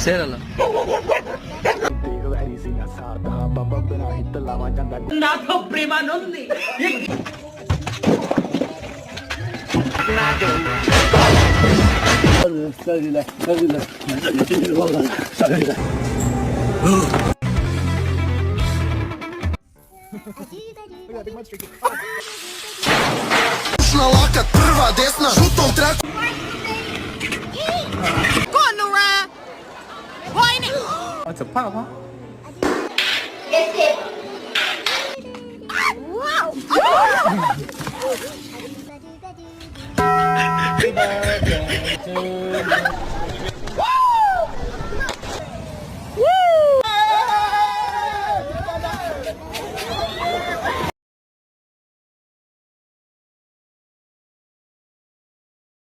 Serala. Nato prima non di. Lakat prva desna žutom traku. Going around. Whining. It's a papa. Wow. Happy birthday to you.